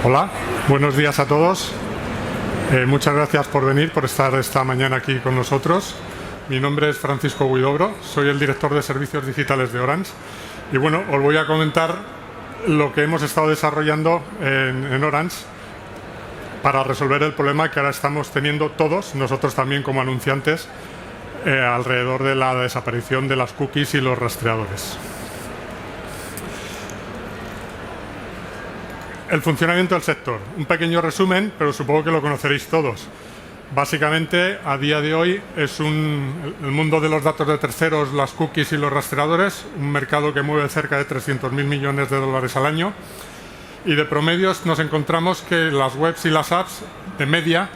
Hola, buenos días a todos. Muchas gracias por venir, por estar esta mañana aquí con nosotros. Mi nombre es Francisco Huidobro, soy el director de servicios digitales de Orange. Y bueno, os voy a comentar lo que hemos estado desarrollando en Orange para resolver el problema que ahora estamos teniendo todos, nosotros también como anunciantes, alrededor de la desaparición de las cookies y los rastreadores. El funcionamiento del sector. Un pequeño resumen, pero supongo que lo conoceréis todos. Básicamente, a día de hoy, es el mundo de los datos de terceros, las cookies y los rastreadores, un mercado que mueve cerca de 300.000 millones de dólares al año. Y de promedios nos encontramos que las webs y las apps de media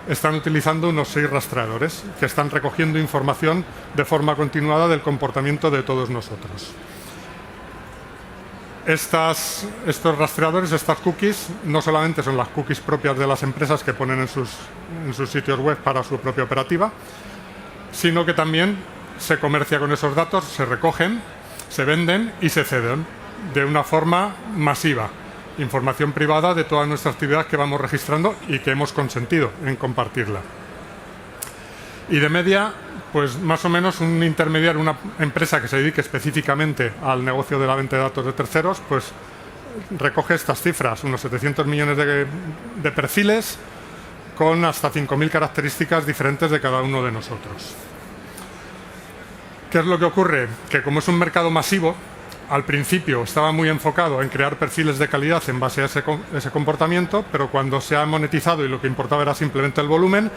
están utilizando unos 6 rastreadores que están recogiendo información de forma continuada del comportamiento de todos nosotros. Estos rastreadores, estas cookies, no solamente son las cookies propias de las empresas que ponen en sus sitios web para su propia operativa, sino que también se comercia con esos datos, se recogen, se venden y se ceden de una forma masiva. Información privada de toda nuestra actividad que vamos registrando y que hemos consentido en compartirla. Y de media, pues más o menos un intermediario, una empresa que se dedique específicamente al negocio de la venta de datos de terceros, pues recoge estas cifras, unos 700 millones de perfiles con hasta 5.000 características diferentes de cada uno de nosotros. ¿Qué es lo que ocurre? Que como es un mercado masivo, al principio estaba muy enfocado en crear perfiles de calidad en base a ese comportamiento, pero cuando se ha monetizado y lo que importaba era simplemente el volumen,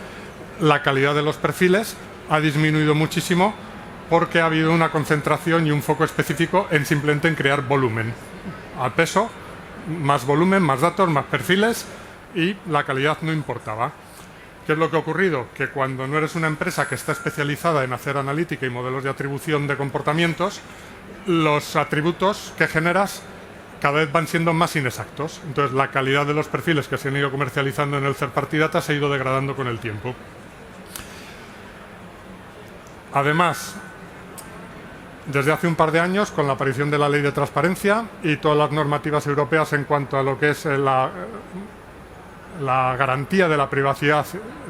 la calidad de los perfiles ha disminuido muchísimo porque ha habido una concentración y un foco específico en simplemente en crear volumen. Al peso, más volumen, más datos, más perfiles y la calidad no importaba. ¿Qué es lo que ha ocurrido? Que cuando no eres una empresa que está especializada en hacer analítica y modelos de atribución de comportamientos, los atributos que generas cada vez van siendo más inexactos. Entonces la calidad de los perfiles que se han ido comercializando en el third party data se ha ido degradando con el tiempo. Además, desde hace un par de años, con la aparición de la ley de transparencia y todas las normativas europeas en cuanto a lo que es la garantía de la privacidad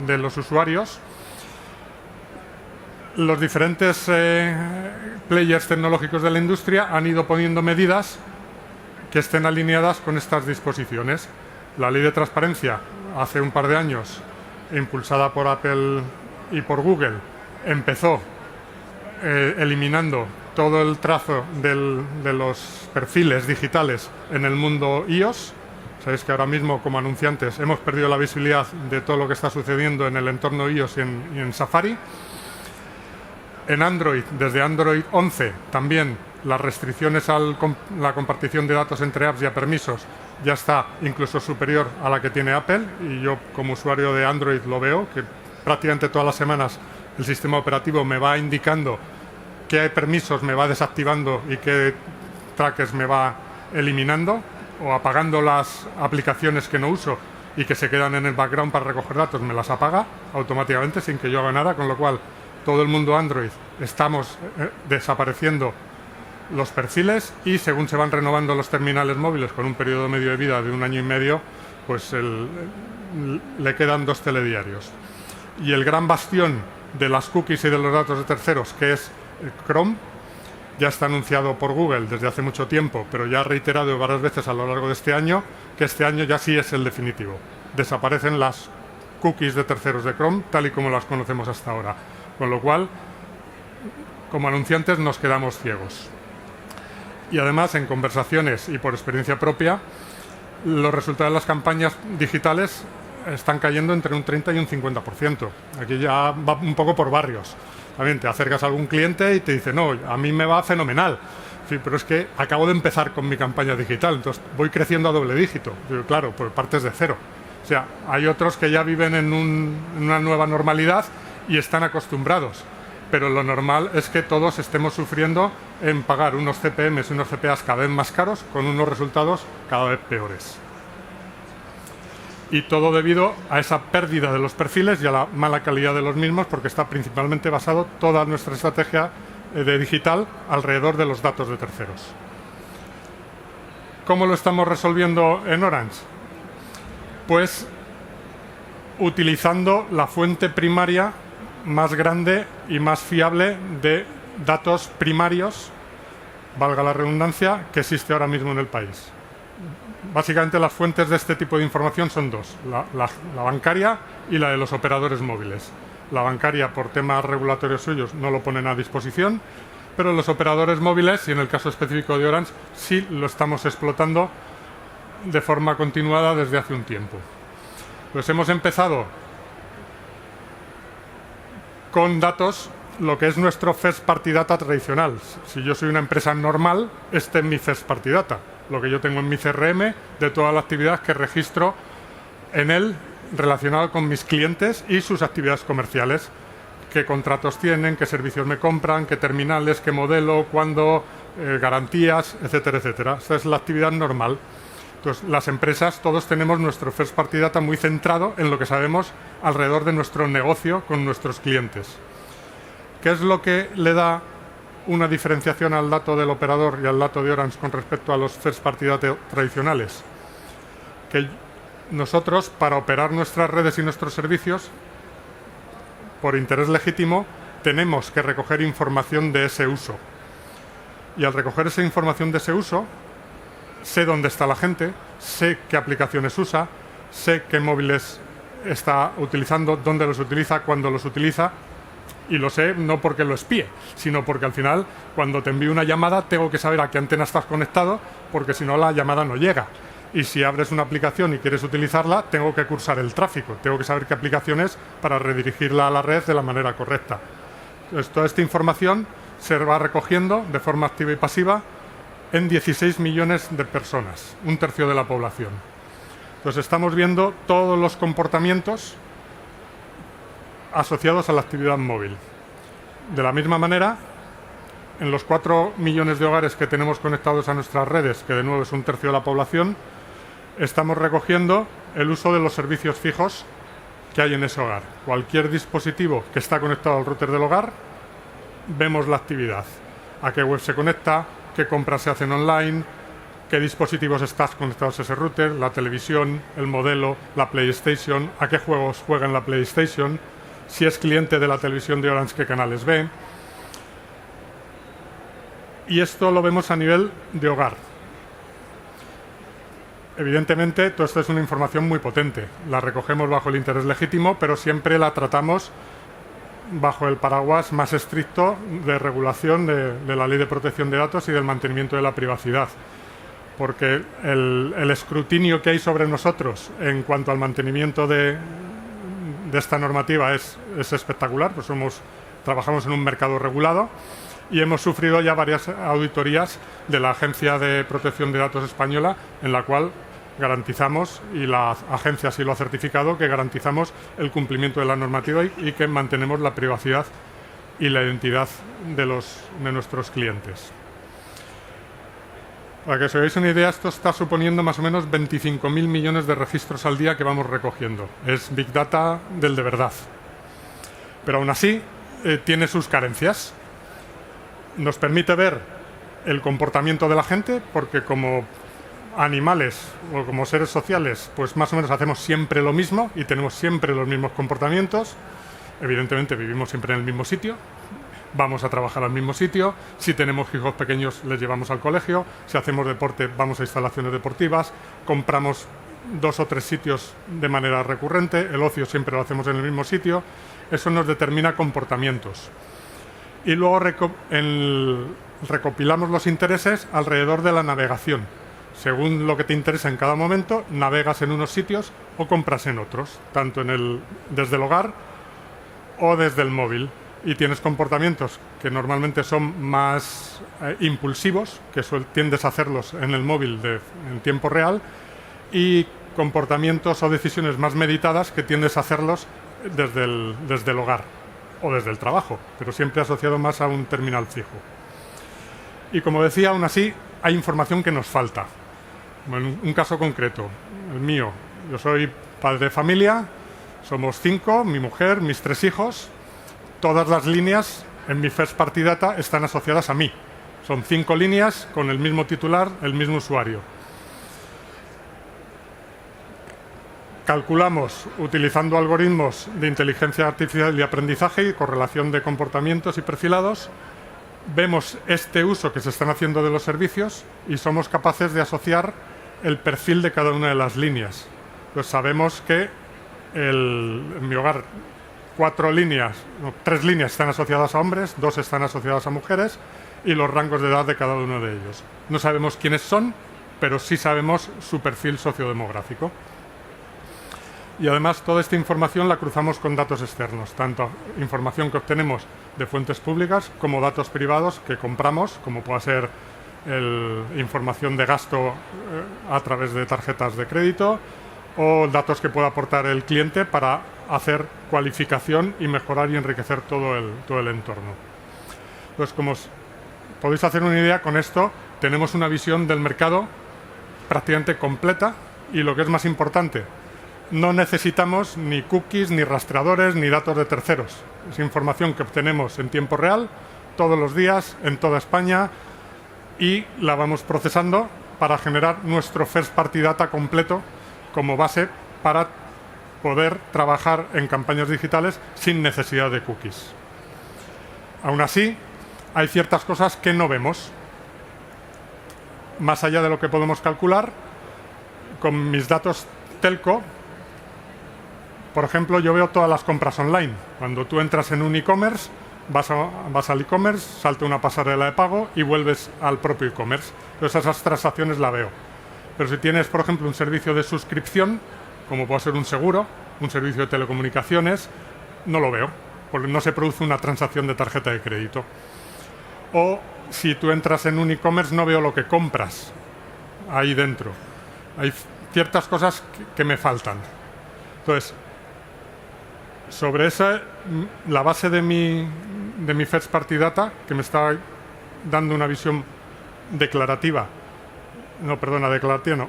de los usuarios, los diferentes players tecnológicos de la industria han ido poniendo medidas que estén alineadas con estas disposiciones. La ley de transparencia, hace un par de años, impulsada por Apple y por Google, empezó eliminando todo el trazo de los perfiles digitales en el mundo iOS. Sabéis que ahora mismo, como anunciantes, hemos perdido la visibilidad de todo lo que está sucediendo en el entorno iOS y en Safari. En Android, desde Android 11, también las restricciones a la compartición de datos entre apps y a permisos ya está incluso superior a la que tiene Apple, y yo como usuario de Android lo veo, que prácticamente todas las semanas el sistema operativo me va indicando qué permisos me va desactivando y qué trackers me va eliminando o apagando las aplicaciones que no uso y que se quedan en el background para recoger datos, me las apaga automáticamente sin que yo haga nada, con lo cual todo el mundo Android estamos desapareciendo los perfiles, y según se van renovando los terminales móviles con un periodo medio de vida de 1 año y medio, pues le quedan 2 telediarios. Y el gran bastión de las cookies y de los datos de terceros, que es Chrome, ya está anunciado por Google desde hace mucho tiempo, pero ya ha reiterado varias veces a lo largo de este año que este año ya sí es el definitivo. Desaparecen las cookies de terceros de Chrome tal y como las conocemos hasta ahora, con lo cual como anunciantes nos quedamos ciegos. Y además, en conversaciones y por experiencia propia, los resultados de las campañas digitales están cayendo entre un 30 y un 50%. Aquí ya va un poco por barrios. También te acercas a algún cliente y te dice, no, a mí me va fenomenal. Sí, pero es que acabo de empezar con mi campaña digital, entonces voy creciendo a doble dígito. Pero claro, por partes de cero. O sea, hay otros que ya viven en una nueva normalidad y están acostumbrados. Pero lo normal es que todos estemos sufriendo en pagar unos CPMs y unos CPAs cada vez más caros con unos resultados cada vez peores. Y todo debido a esa pérdida de los perfiles y a la mala calidad de los mismos, porque está principalmente basado toda nuestra estrategia de digital alrededor de los datos de terceros. ¿Cómo lo estamos resolviendo en Orange? pues utilizando la fuente primaria más grande y más fiable de datos primarios, valga la redundancia, que existe ahora mismo en el país. Básicamente las fuentes de este tipo de información son dos, la bancaria y la de los operadores móviles. La bancaria, por temas regulatorios suyos, no lo ponen a disposición, pero los operadores móviles, y en el caso específico de Orange, sí lo estamos explotando de forma continuada desde hace un tiempo. Pues hemos empezado con datos, lo que es nuestro First Party Data tradicional. Si yo soy una empresa normal, este es mi First Party Data, lo que yo tengo en mi CRM de toda la actividad que registro en él relacionado con mis clientes y sus actividades comerciales. Qué contratos tienen, qué servicios me compran, qué terminales, qué modelo, cuándo, garantías, etcétera, etcétera. Esta es la actividad normal. Entonces, las empresas, todos tenemos nuestro First Party Data muy centrado en lo que sabemos alrededor de nuestro negocio con nuestros clientes. ¿Qué es lo que le da una diferenciación al dato del operador y al dato de Orange con respecto a los First Party Data tradicionales? Que nosotros, para operar nuestras redes y nuestros servicios, por interés legítimo, tenemos que recoger información de ese uso. Y al recoger esa información de ese uso, sé dónde está la gente, sé qué aplicaciones usa, sé qué móviles está utilizando, dónde los utiliza, cuándo los utiliza, y lo sé no porque lo espíe, sino porque al final, cuando te envío una llamada, tengo que saber a qué antena estás conectado, porque si no, la llamada no llega. Y si abres una aplicación y quieres utilizarla, tengo que cursar el tráfico, tengo que saber qué aplicación es para redirigirla a la red de la manera correcta. Entonces, toda esta información se va recogiendo de forma activa y pasiva en 16 millones de personas, un tercio de la población. Entonces estamos viendo todos los comportamientos asociados a la actividad móvil. De la misma manera, en los 4 millones de hogares que tenemos conectados a nuestras redes, que de nuevo es un tercio de la población, estamos recogiendo el uso de los servicios fijos que hay en ese hogar. Cualquier dispositivo que está conectado al router del hogar, vemos la actividad. A qué web se conecta, qué compras se hacen online, qué dispositivos estás conectados a ese router, la televisión, el modelo, la PlayStation, a qué juegos juega en la PlayStation, si es cliente de la televisión de Orange, qué canales ve. Y esto lo vemos a nivel de hogar. Evidentemente, todo esto es una información muy potente. La recogemos bajo el interés legítimo, pero siempre la tratamos bajo el paraguas más estricto de regulación de la Ley de Protección de Datos y del mantenimiento de la privacidad. Porque el escrutinio que hay sobre nosotros en cuanto al mantenimiento de esta normativa es espectacular, pues trabajamos en un mercado regulado y hemos sufrido ya varias auditorías de la Agencia de Protección de Datos Española, en la cual garantizamos, y la agencia así lo ha certificado, que garantizamos el cumplimiento de la normativa y que mantenemos la privacidad y la identidad de nuestros clientes. Para que os hagáis una idea, esto está suponiendo más o menos 25.000 millones de registros al día que vamos recogiendo. Es Big Data del de verdad. Pero aún así, tiene sus carencias. Nos permite ver el comportamiento de la gente, porque como animales o como seres sociales, pues más o menos hacemos siempre lo mismo y tenemos siempre los mismos comportamientos. Evidentemente vivimos siempre en el mismo sitio, vamos a trabajar al mismo sitio, si tenemos hijos pequeños les llevamos al colegio, si hacemos deporte vamos a instalaciones deportivas, compramos 2 o 3 sitios de manera recurrente, el ocio siempre lo hacemos en el mismo sitio. Eso nos determina comportamientos. Y luego recopilamos los intereses alrededor de la navegación. Según lo que te interesa en cada momento, navegas en unos sitios o compras en otros, tanto desde el hogar o desde el móvil. Y tienes comportamientos que normalmente son más impulsivos, que tiendes a hacerlos en el móvil en tiempo real, y comportamientos o decisiones más meditadas que tiendes a hacerlos desde el hogar o desde el trabajo, pero siempre asociado más a un terminal fijo. Y como decía, aún así hay información que nos falta. Bueno, un caso concreto, el mío. Yo soy padre de familia, somos 5, mi mujer, mis 3 hijos. Todas las líneas en mi First Party Data están asociadas a mí. Son 5 líneas con el mismo titular, el mismo usuario. Calculamos utilizando algoritmos de inteligencia artificial y aprendizaje y correlación de comportamientos y perfilados. Vemos este uso que se están haciendo de los servicios y somos capaces de asociar el perfil de cada una de las líneas. Pues sabemos que en mi hogar 3 líneas están asociadas a hombres, 2 están asociadas a mujeres y los rangos de edad de cada uno de ellos. No sabemos quiénes son, pero sí sabemos su perfil sociodemográfico. Y además toda esta información la cruzamos con datos externos, tanto información que obtenemos de fuentes públicas como datos privados que compramos, como pueda ser información de gasto a través de tarjetas de crédito o datos que pueda aportar el cliente para hacer cualificación y mejorar y enriquecer todo el entorno. Pues como os podéis hacer una idea, con esto tenemos una visión del mercado prácticamente completa y lo que es más importante, no necesitamos ni cookies, ni rastreadores, ni datos de terceros. Es información que obtenemos en tiempo real, todos los días, en toda España, y la vamos procesando para generar nuestro first party data completo como base para poder trabajar en campañas digitales sin necesidad de cookies. Aún así, hay ciertas cosas que no vemos. Más allá de lo que podemos calcular, con mis datos telco, por ejemplo, yo veo todas las compras online. Cuando tú entras en un e-commerce, vas al e-commerce, salta una pasarela de pago y vuelves al propio e-commerce. Entonces esas transacciones la veo. Pero si tienes, por ejemplo, un servicio de suscripción, como puede ser un seguro, un servicio de telecomunicaciones, no lo veo, porque no se produce una transacción de tarjeta de crédito. O si tú entras en un e-commerce, no veo lo que compras ahí dentro. Hay ciertas cosas que me faltan. Entonces, sobre esa, la base de mi first party data, que me está dando una visión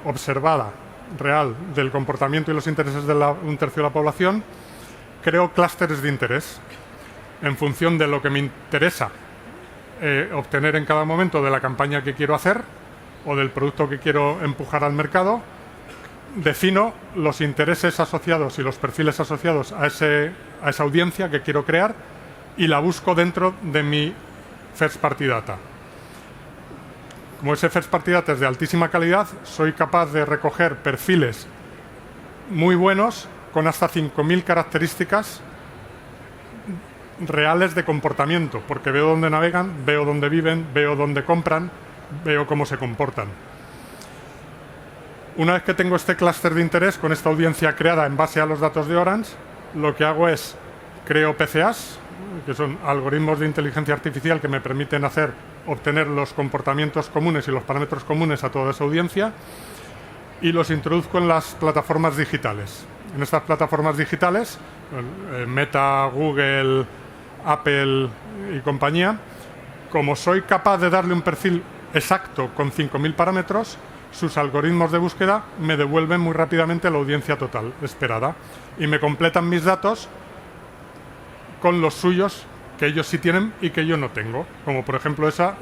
observada, real, del comportamiento y los intereses de un tercio de la población, creo clústeres de interés en función de lo que me interesa obtener en cada momento de la campaña que quiero hacer o del producto que quiero empujar al mercado. Defino los intereses asociados y los perfiles asociados a esa audiencia que quiero crear y la busco dentro de mi first party data. Como ese first party data es de altísima calidad, soy capaz de recoger perfiles muy buenos con hasta 5.000 características reales de comportamiento, porque veo dónde navegan, veo dónde viven, veo dónde compran, veo cómo se comportan. Una vez que tengo este clúster de interés con esta audiencia creada en base a los datos de Orange, lo que hago es creo PCAs, que son algoritmos de inteligencia artificial que me permiten obtener los comportamientos comunes y los parámetros comunes a toda esa audiencia, y los introduzco en las plataformas digitales. En estas plataformas digitales, Meta, Google, Apple y compañía, como soy capaz de darle un perfil exacto con 5.000 parámetros, sus algoritmos de búsqueda me devuelven muy rápidamente la audiencia total esperada y me completan mis datos con los suyos que ellos sí tienen y que yo no tengo, como por ejemplo esa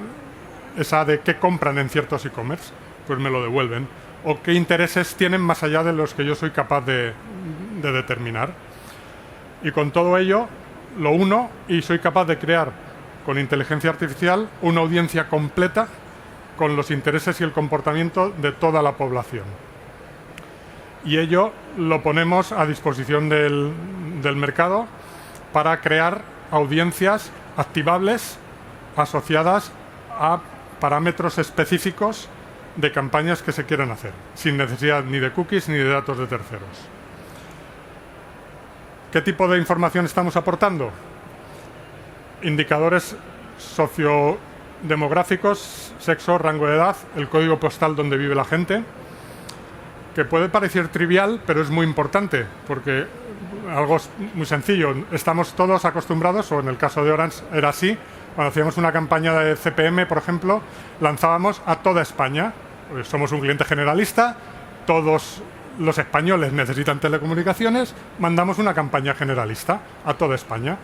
de qué compran en ciertos e-commerce, pues me lo devuelven, o qué intereses tienen más allá de los que yo soy capaz de determinar. Y con todo ello lo uno y soy capaz de crear con inteligencia artificial una audiencia completa con los intereses y el comportamiento de toda la población. Y ello lo ponemos a disposición del mercado para crear audiencias activables asociadas a parámetros específicos de campañas que se quieran hacer, sin necesidad ni de cookies ni de datos de terceros. ¿Qué tipo de información estamos aportando? Indicadores sociodemográficos, sexo, rango de edad, el código postal donde vive la gente, que puede parecer trivial, pero es muy importante, porque algo muy sencillo. Estamos todos acostumbrados, o en el caso de Orange era así, cuando hacíamos una campaña de CPM, por ejemplo, lanzábamos a toda España. Pues somos un cliente generalista, todos los españoles necesitan telecomunicaciones, mandamos una campaña generalista a toda España.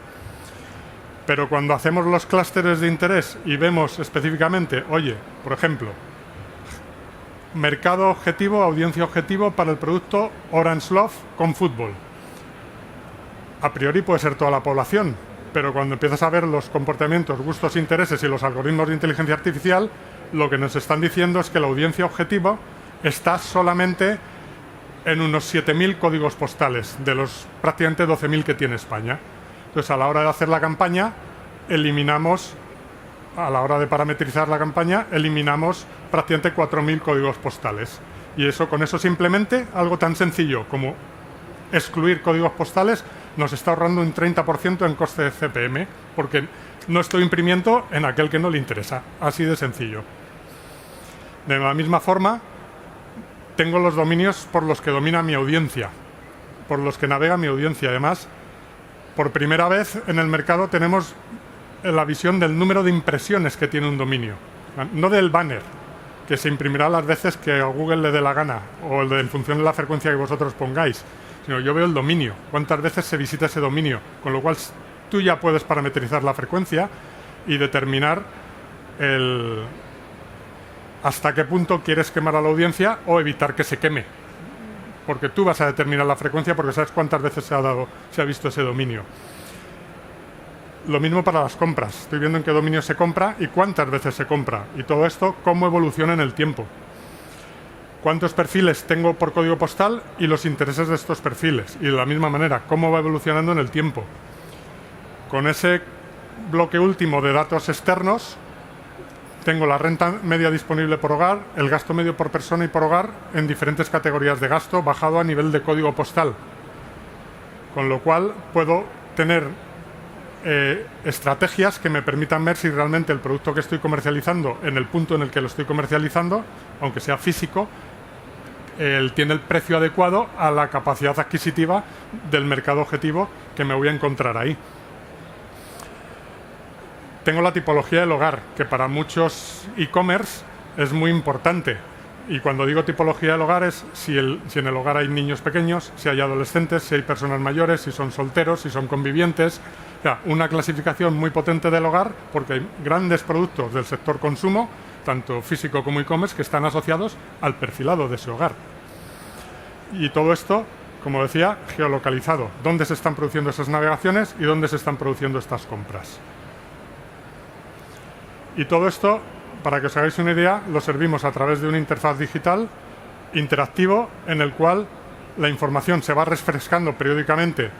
Pero cuando hacemos los clústeres de interés y vemos específicamente, oye, por ejemplo, mercado objetivo, audiencia objetivo para el producto Orange Love con fútbol. A priori puede ser toda la población, pero cuando empiezas a ver los comportamientos, gustos, intereses y los algoritmos de inteligencia artificial, lo que nos están diciendo es que la audiencia objetivo está solamente en unos 7.000 códigos postales de los prácticamente 12.000 que tiene España. Entonces, a la hora de hacer la campaña, a la hora de parametrizar la campaña, eliminamos prácticamente 4.000 códigos postales. Y con eso simplemente, algo tan sencillo como excluir códigos postales, nos está ahorrando un 30% en coste de CPM, porque no estoy imprimiendo en aquel que no le interesa. Así de sencillo. De la misma forma, tengo los dominios por los que domina mi audiencia, por los que navega mi audiencia. Además, por primera vez en el mercado tenemos la visión del número de impresiones que tiene un dominio, no del banner, que se imprimirá las veces que a Google le dé la gana, o en función de la frecuencia que vosotros pongáis, sino yo veo el dominio, cuántas veces se visita ese dominio, con lo cual tú ya puedes parametrizar la frecuencia y determinar hasta qué punto quieres quemar a la audiencia o evitar que se queme, porque tú vas a determinar la frecuencia porque sabes cuántas veces se ha visto ese dominio. Lo mismo para las compras. Estoy viendo en qué dominio se compra y cuántas veces se compra. Y todo esto, cómo evoluciona en el tiempo. Cuántos perfiles tengo por código postal y los intereses de estos perfiles. Y de la misma manera, cómo va evolucionando en el tiempo. Con ese bloque último de datos externos, tengo la renta media disponible por hogar, el gasto medio por persona y por hogar en diferentes categorías de gasto, bajado a nivel de código postal. Con lo cual, puedo tener estrategias que me permitan ver si realmente el producto que estoy comercializando, en el punto en el que lo estoy comercializando, aunque sea físico, tiene el precio adecuado a la capacidad adquisitiva del mercado objetivo que me voy a encontrar ahí. Tengo la tipología del hogar, que para muchos e-commerce es muy importante. Y cuando digo tipología del hogar es si en el hogar hay niños pequeños, si hay adolescentes, si hay personas mayores, si son solteros, si son convivientes. O sea, una clasificación muy potente del hogar, porque hay grandes productos del sector consumo, tanto físico como e-commerce, que están asociados al perfilado de ese hogar. Y todo esto, como decía, geolocalizado. ¿Dónde se están produciendo esas navegaciones y dónde se están produciendo estas compras? Y todo esto, para que os hagáis una idea, lo servimos a través de una interfaz digital interactivo en el cual la información se va refrescando periódicamente,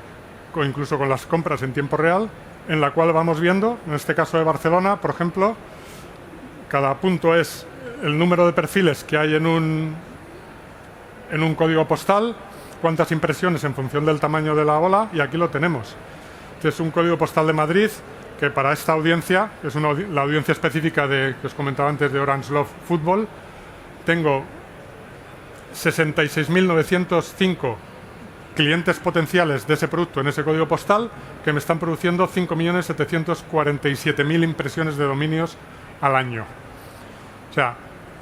incluso con las compras en tiempo real, en la cual vamos viendo, en este caso de Barcelona, por ejemplo, cada punto es el número de perfiles que hay en un código postal, cuántas impresiones en función del tamaño de la ola, y aquí lo tenemos. Este es un código postal de Madrid, que para esta audiencia, que es la audiencia específica que os comentaba antes de Orange Love Fútbol, tengo 66.905 clientes potenciales de ese producto en ese código postal que me están produciendo 5.747.000 impresiones de dominios al año. O sea,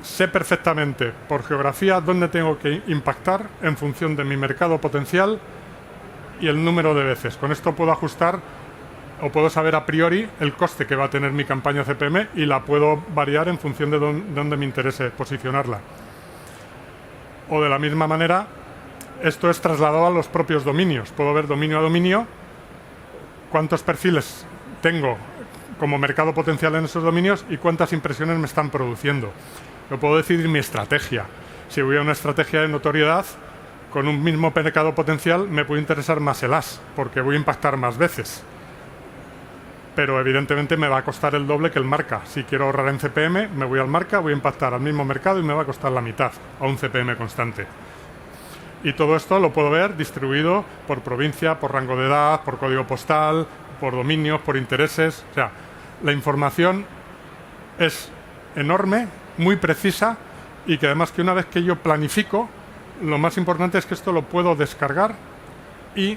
sé perfectamente por geografía dónde tengo que impactar en función de mi mercado potencial y el número de veces. Con esto puedo ajustar o puedo saber a priori el coste que va a tener mi campaña CPM y la puedo variar en función de dónde me interese posicionarla. O de la misma manera, esto es trasladado a los propios dominios. Puedo ver dominio a dominio cuántos perfiles tengo como mercado potencial en esos dominios y cuántas impresiones me están produciendo. Yo puedo decidir mi estrategia. Si voy a una estrategia de notoriedad, con un mismo mercado potencial me puede interesar más el as, porque voy a impactar más veces. Pero evidentemente me va a costar el doble que el marca. Si quiero ahorrar en CPM, me voy al marca, voy a impactar al mismo mercado y me va a costar la mitad a un CPM constante. Y todo esto lo puedo ver distribuido por provincia, por rango de edad, por código postal, por dominios, por intereses. O sea, la información es enorme, muy precisa, y que además que una vez que yo planifico, lo más importante es que esto lo puedo descargar y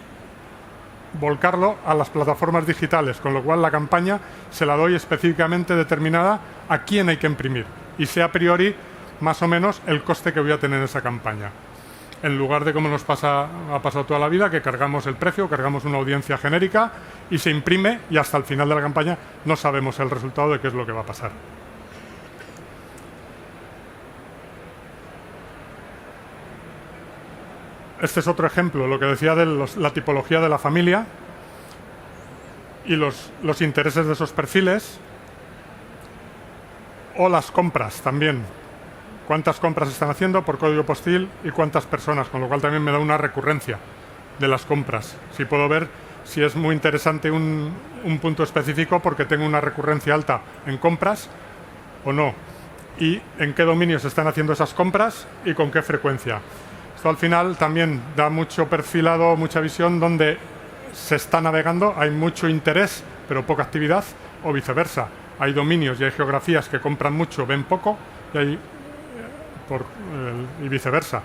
volcarlo a las plataformas digitales, con lo cual la campaña se la doy específicamente determinada a quién hay que imprimir y sé a priori más o menos el coste que voy a tener en esa campaña, en lugar de como ha pasado toda la vida, que cargamos el precio, cargamos una audiencia genérica y se imprime y hasta el final de la campaña no sabemos el resultado de qué es lo que va a pasar. este es otro ejemplo, lo que decía de la tipología de la familia y los intereses de esos perfiles, o las compras también. Cuántas compras están haciendo por código postil y cuántas personas, con lo cual también me da una recurrencia de las compras. Si puedo ver si es muy interesante un punto específico porque tengo una recurrencia alta en compras o no, y en qué dominios están haciendo esas compras y con qué frecuencia. Esto al final también da mucho perfilado, mucha visión donde se está navegando, hay mucho interés pero poca actividad, o viceversa. Hay dominios y hay geografías que compran mucho, ven poco, y viceversa.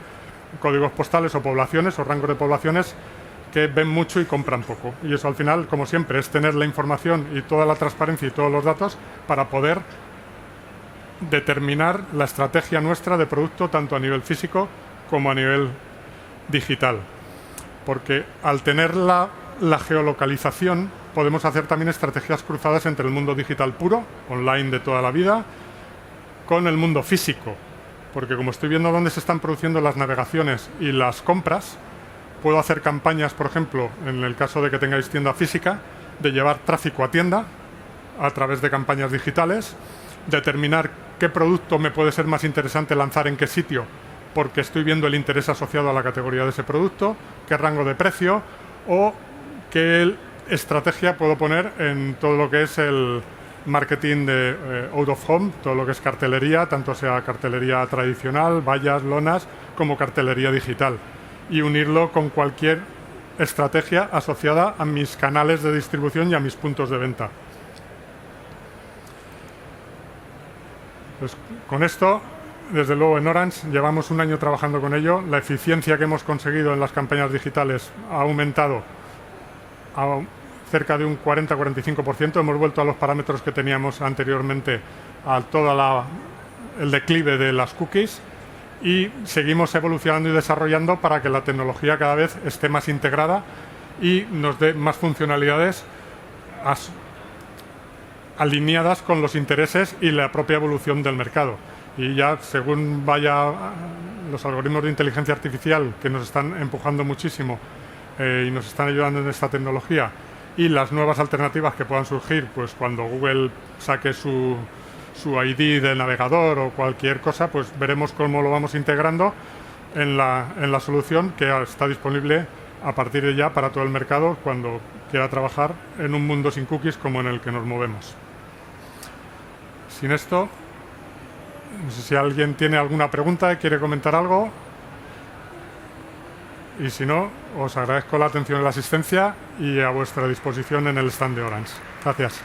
Códigos postales o poblaciones o rangos de poblaciones que ven mucho y compran poco. Y eso al final, como siempre, es tener la información y toda la transparencia y todos los datos para poder determinar la estrategia nuestra de producto tanto a nivel físico como a nivel digital. Porque al tener la geolocalización podemos hacer también estrategias cruzadas entre el mundo digital puro, online de toda la vida, con el mundo físico. Porque como estoy viendo dónde se están produciendo las navegaciones y las compras, puedo hacer campañas, por ejemplo, en el caso de que tengáis tienda física, de llevar tráfico a tienda a través de campañas digitales, determinar qué producto me puede ser más interesante lanzar en qué sitio, porque estoy viendo el interés asociado a la categoría de ese producto, qué rango de precio o qué estrategia puedo poner en todo lo que es el marketing de out of home, todo lo que es cartelería, tanto sea cartelería tradicional, vallas, lonas, como cartelería digital, y unirlo con cualquier estrategia asociada a mis canales de distribución y a mis puntos de venta. Pues con esto, desde luego en Orange llevamos un año trabajando con ello. La eficiencia que hemos conseguido en las campañas digitales ha aumentado a cerca de un 40-45%. Hemos vuelto a los parámetros que teníamos anteriormente a todo el declive de las cookies, y seguimos evolucionando y desarrollando para que la tecnología cada vez esté más integrada y nos dé más funcionalidades alineadas con los intereses y la propia evolución del mercado. Y ya según vaya los algoritmos de inteligencia artificial, que nos están empujando muchísimo y nos están ayudando en esta tecnología, y las nuevas alternativas que puedan surgir, pues cuando Google saque su ID del navegador o cualquier cosa, pues veremos cómo lo vamos integrando en la solución que está disponible a partir de ya para todo el mercado cuando quiera trabajar en un mundo sin cookies como en el que nos movemos. Sin esto, no sé si alguien tiene alguna pregunta y quiere comentar algo. Y si no, os agradezco la atención y la asistencia y a vuestra disposición en el stand de Orange. Gracias.